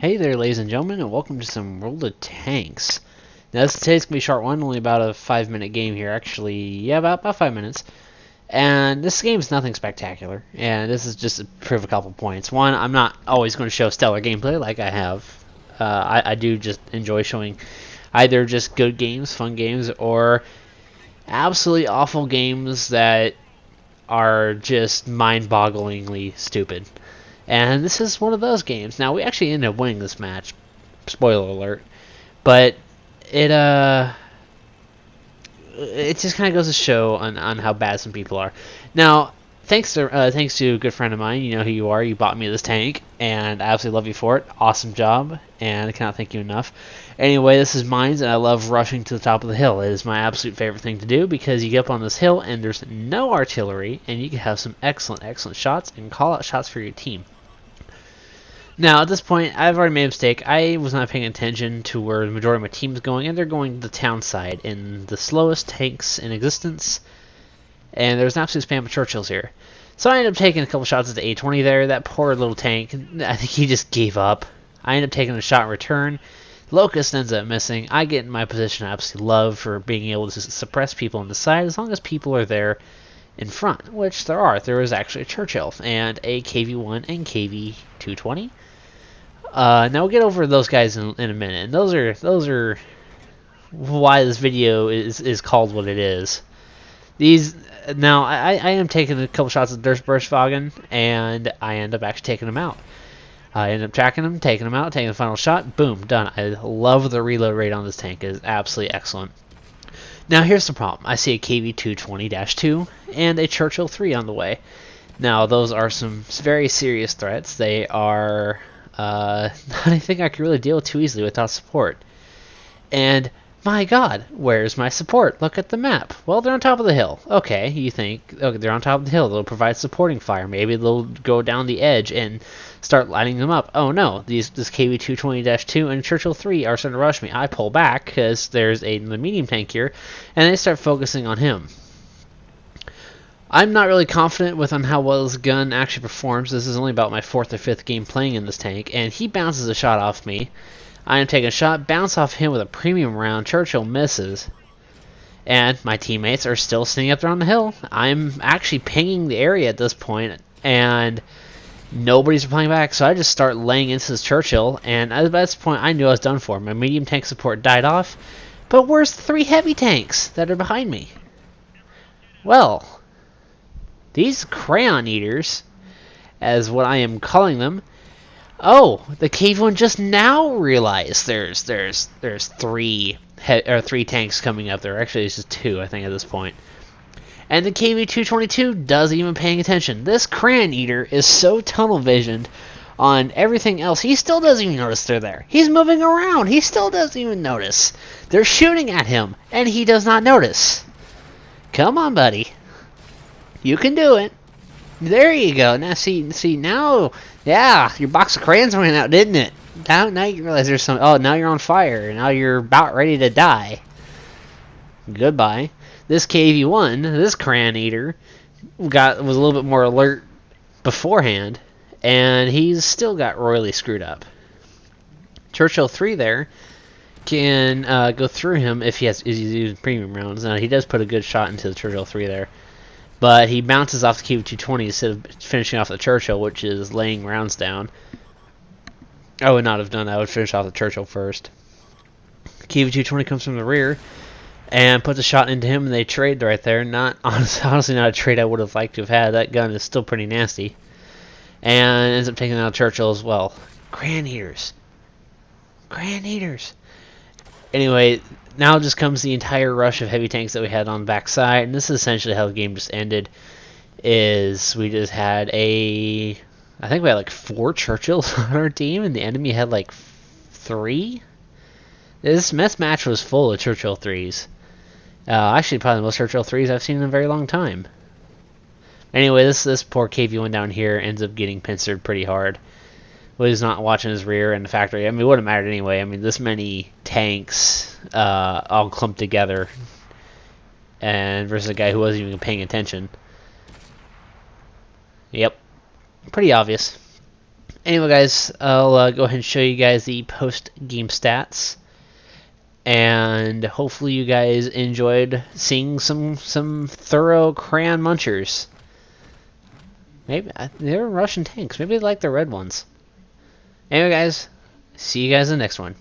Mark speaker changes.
Speaker 1: Hey there, ladies and gentlemen, and welcome to some World of Tanks. Now, today's gonna be a short one, only about a 5-minute game here. Actually, yeah, about 5 minutes. And this game is nothing spectacular, and this is just to prove a couple points. One, I'm not always going to show stellar gameplay like I have. I do just enjoy showing either just good games, fun games, or absolutely awful games that are just mind-bogglingly stupid. And this is one of those games. Now, we actually ended up winning this match. Spoiler alert. But it just kind of goes to show on how bad some people are. Now, thanks to a good friend of mine, you know who you are. You bought me this tank, and I absolutely love you for it. Awesome job, and I cannot thank you enough. Anyway, this is mine, and I love rushing to the top of the hill. It is my absolute favorite thing to do because you get up on this hill, and there's no artillery, and you can have some excellent shots and call out shots for your team. Now, at this point, I've already made a mistake. I was not paying attention to where the majority of my team is going, and they're going to the town side in the slowest tanks in existence. And there's an absolute spam of Churchills here. So I ended up taking a couple shots at the A20 there. That poor little tank, I think he just gave up. I ended up taking a shot in return. Locust ends up missing. I get in my position I absolutely love for being able to suppress people on the side as long as people are there in front, which there are. There is actually a Churchill and a KV-1 and KV-220. Now we'll get over those guys in a minute, and those are why this video is called what it is. Now I am taking a couple shots at Durstburstwagen, and I end up actually taking them out. I end up tracking them, taking them out, taking the final shot, boom, done. I love the reload rate on this tank; it is absolutely excellent. Now here's the problem: I see a KV-220-2 and a Churchill 3 on the way. Now those are some very serious threats. They are not anything I can really deal with too easily without support. And my god, where's my support? Look at the map. Well, they're on top of the hill. Okay, you think, okay, they're on top of the hill. They'll provide supporting fire. Maybe they'll go down the edge and start lighting them up. Oh no, this KV-220-2 and Churchill 3 are starting to rush me. I pull back because there's the medium tank here, and they start focusing on him. I'm not really confident on how well this gun actually performs. This is only about my 4th or 5th game playing in this tank, and he bounces a shot off me. I am taking a shot, bounce off him with a premium round. Churchill misses, and my teammates are still sitting up there on the hill. I'm actually pinging the area at this point, and nobody's replying back, so I just start laying into this Churchill, and at this point I knew I was done for. My medium tank support died off, but where's the 3 heavy tanks that are behind me? Well, these Crayon Eaters, as what I am calling them. Oh, the KV-1 just now realized there's 3 tanks coming up there. Actually, it's just 2, I think, at this point. And the KV-222 doesn't even paying attention. This Crayon Eater is so tunnel visioned on everything else. He still doesn't even notice they're there. He's moving around. He still doesn't even notice. They're shooting at him, and he does not notice. Come on, buddy. You can do it. There you go. Now see now, yeah, your box of crayons went out, didn't it? Now you realize there's some. Oh, now you're on fire. Now you're about ready to die. Goodbye. This KV-1, this Crayon Eater, was a little bit more alert beforehand, and he's still got royally screwed up. Churchill 3 there can go through him if he's using premium rounds. Now he does put a good shot into the Churchill 3 there. But he bounces off the KV-220 instead of finishing off the Churchill, which is laying rounds down. I would not have done that. I would finish off the Churchill first. KV-220 comes from the rear and puts a shot into him, and they trade right there. Honestly, not a trade I would have liked to have had. That gun is still pretty nasty. And ends up taking out Churchill as well. Crayon Eaters. Crayon Eaters. Anyway, now just comes the entire rush of heavy tanks that we had on the back side, and this is essentially how the game just ended. Is we just had I think we had like 4 Churchills on our team, and the enemy had like 3. This match was full of Churchill 3s. Actually, probably the most Churchill 3s I've seen in a very long time. Anyway, this poor KV-1 down here ends up getting pincered pretty hard. Well, he's not watching his rear in the factory. I mean, it wouldn't have mattered anyway. I mean, this many tanks all clumped together, and versus a guy who wasn't even paying attention. Yep, pretty obvious. Anyway, guys, I'll go ahead and show you guys the post-game stats. And hopefully you guys enjoyed seeing some thorough crayon munchers. Maybe they're Russian tanks. Maybe they like the red ones. Anyway, guys, see you guys in the next one.